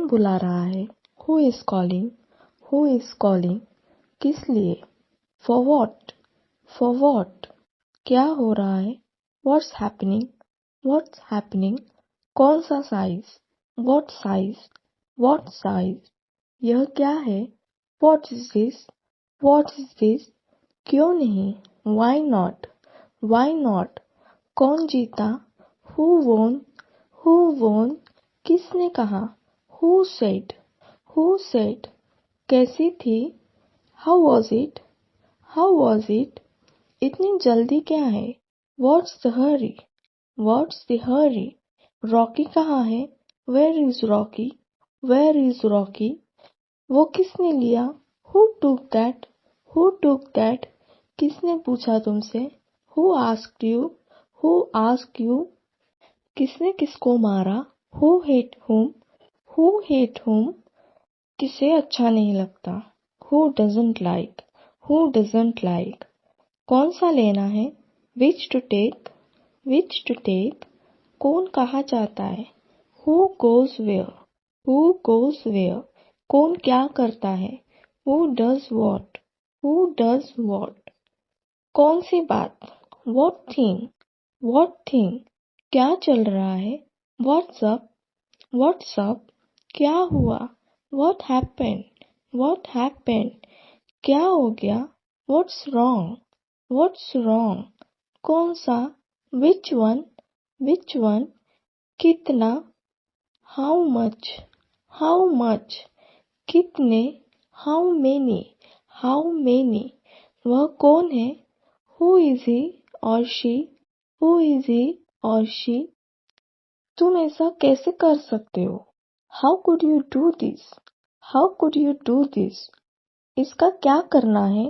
बुला रहा है? Who is calling? Who is calling? किस लिए? For what? For what? क्या हो रहा है? What's happening? What's happening? कौन सा size? What size? What size? यह क्या है? What is this? What is this? क्यों नहीं? Why not? Why not? कौन जीता? Who won? Who won? किसने कहा? Who said? Who said? कैसी थी? How was it? How was it? इतनी जल्दी क्या है? What's the hurry? What's the hurry? Rocky कहाँ है? Where is Rocky? Where is Rocky? वो किसने लिया? Who took that? Who took that? किसने पूछा तुमसे? Who asked you? Who asked you? किसने किसको मारा? Who hit whom? Who hit whom? किसे अच्छा नहीं लगता? Who doesn't like? Who doesn't like? कौन सा लेना है? Which to take? Which to take? कौन कहाँ जाता है? Who goes where? Who goes where? कौन क्या करता है? Who does what? Who does what? कौन सी बात? What thing? What thing? क्या चल रहा है? What's up? What's up? क्या हुआ? What happened? What happened? क्या हो गया? What's wrong? What's wrong? कौन सा? Which one? Which one? कितना? How much? How much? कितने? How many? How many? वह कौन है? Who is he or she? Who is he or she? तुम ऐसा कैसे कर सकते हो? How could you do this? How could you do this? इसका क्या करना है?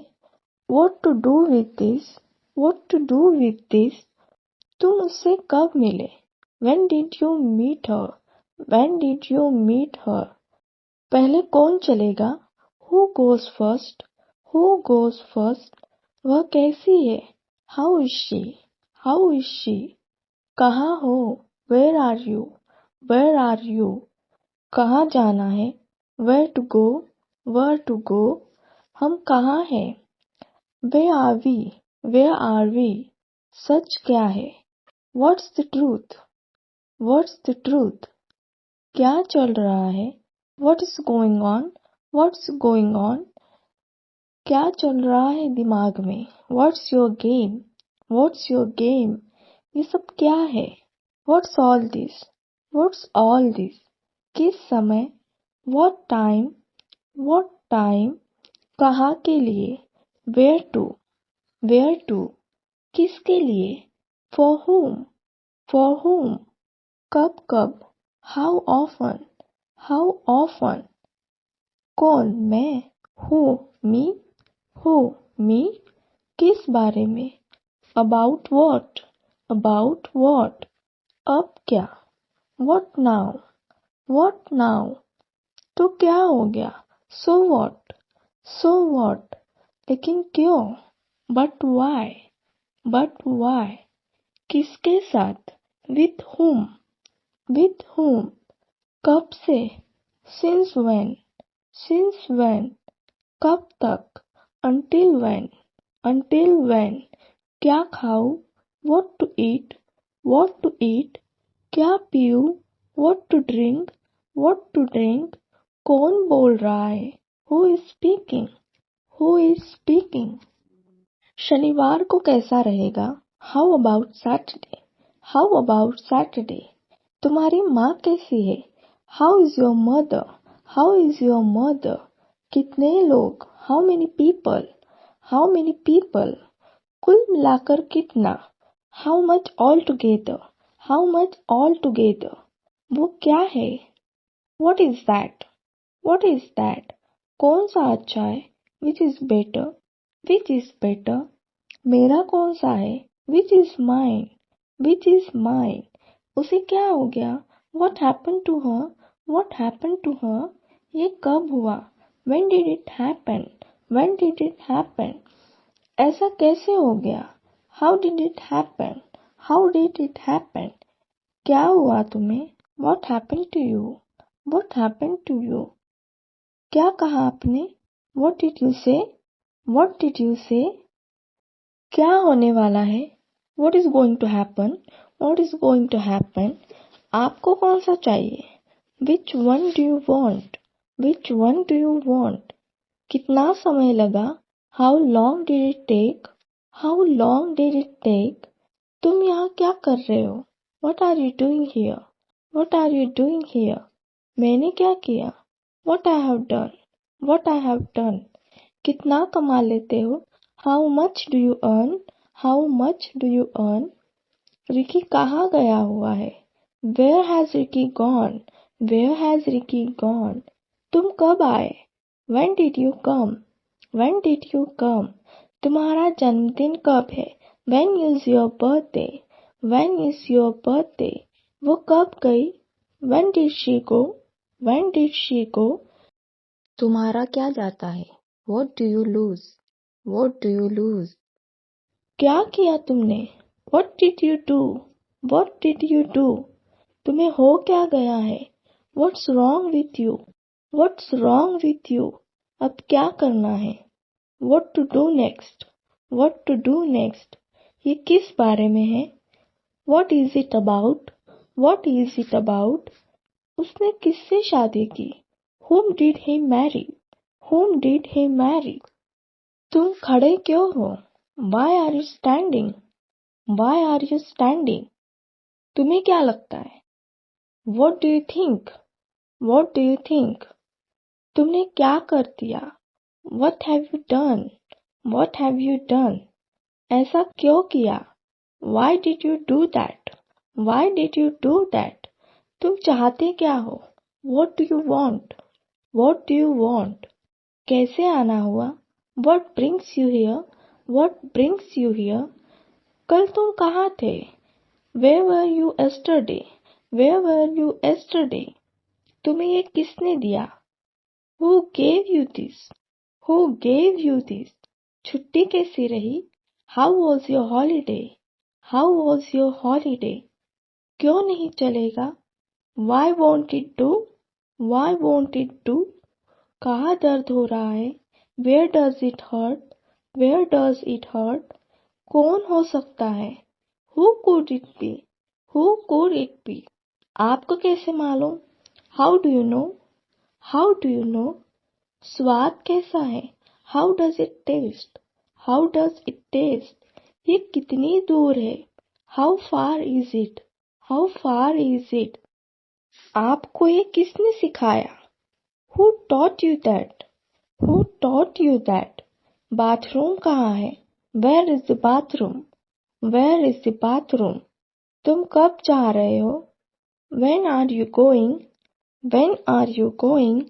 What to do with this? What to do with this? तुम उससे कब मिले? When did you meet her? When did you meet her? पहले कौन चलेगा? Who goes first? Who goes first? वह कैसी है? How is she? How is she? कहाँ हो? Where are you? Where are you? कहाँ जाना है? Where to go? Where to go? हम कहाँ हैं? Where are we? Where are we? सच क्या है? What's the truth? What's the truth? क्या चल रहा है? What is going on? What's going on? क्या चल रहा है दिमाग में? What's your game? What's your game? ये सब क्या है? What's all this? What's all this? किस समय? What time? What time? कहाँ के लिए? Where to? Where to? किसके लिए? For whom? For whom? कब कब? How often? How often? कौन? मैं? Who? Me? Who? Me? किस बारे में? About what? About what? अब क्या? What now? What now? तो क्या हो गया? So what? So what? लेकिन क्यों? But why? But why? किसके साथ? With whom? With whom? कब से? Since when? Since when? कब तक? Until when? Until when? क्या खाऊं? What to eat? What to eat? क्या पीऊं? What to drink? What to drink? कौन बोल रहा है? Who is speaking? Who is speaking? शनिवार को कैसा रहेगा? How about Saturday? How about Saturday? तुम्हारी माँ कैसी है? How is your mother? How is your mother? कितने लोग? How many people? How many people? कुल मिलाकर कितना? How much altogether? How much altogether? वो क्या है? What is that? What is that? कौन सा अच्छा है? Which is better? Which is better? मेरा कौन सा है? Which is mine? Which is mine? उसे क्या हो गया? What happened to her? What happened to her? ये कब हुआ? When did it happen? When did it happen? ऐसा कैसे हो गया? How did it happen? How did it happen? क्या हुआ तुम्हें? What happened to you? What happened to you? क्या कहा आपने? What did you say? What did you say? क्या होने वाला है? What is going to happen? What is going to happen? आपको कौन सा चाहिए? Which one do you want? Which one do you want? कितना समय लगा? How long did it take? How long did it take? तुम यहाँ क्या कर रहे हो? What are you doing here? What are you doing here? मैंने क्या किया? What I have done? What I have done? कितना कमा लेते हो? How much do you earn? How much do you earn? Ricky कहाँ गया हुआ है? Where has Ricky gone? Where has Ricky gone? तुम कब आए? When did you come? When did you come? तुम्हारा जन्मदिन कब है? When is your birthday? When is your birthday? वो कब गई? When did she go? When did she go? तुम्हारा क्या जाता है? What do you lose? What do you lose? क्या किया तुमने? What did you do? What did you do? तुम्हें हो क्या गया है? What's wrong with you? What's wrong with you? अब क्या करना है? What to do next? What to do next? ये किस बारे में है? What is it about? What is it about? उसने किससे शादी की? Whom did he marry? Whom did he marry? तुम खड़े क्यों हो? Why are you standing? Why are you standing? तुम्हें क्या लगता है? What do you think? What do you think? तुमने क्या कर दिया? What have you done? What have you done? ऐसा क्यों किया? Why did you do that? Why did you do that? तुम चाहते क्या हो? What do you want? What do you want? कैसे आना हुआ? What brings you here? What brings you here? कल तुम कहाँ थे? Where were you yesterday? Where were you yesterday? तुम्हें ये किसने दिया? Who gave you this? Who gave you this? छुट्टी कैसी रही? How was your holiday? How was your holiday? क्यों नहीं चलेगा? Why won't it do? Why won't it do? कहाँ दर्द हो रहा है? Where does it hurt? Where does it hurt? कौन हो सकता है? Who could it be? Who could it be? आपको कैसे मालूम? How do you know? How do you know? स्वाद कैसा है? How does it taste? How does it taste? ये कितनी दूर है? How far is it? How far is it? आपको ये किसने सिखाया? Who taught you that? Who taught you that? Bathroom कहाँ है? Where is the bathroom? Where is the bathroom? तुम कब जा रहे हो? When are you going? When are you going?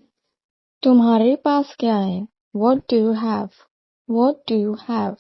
तुम्हारे पास क्या है? What do you have? What do you have?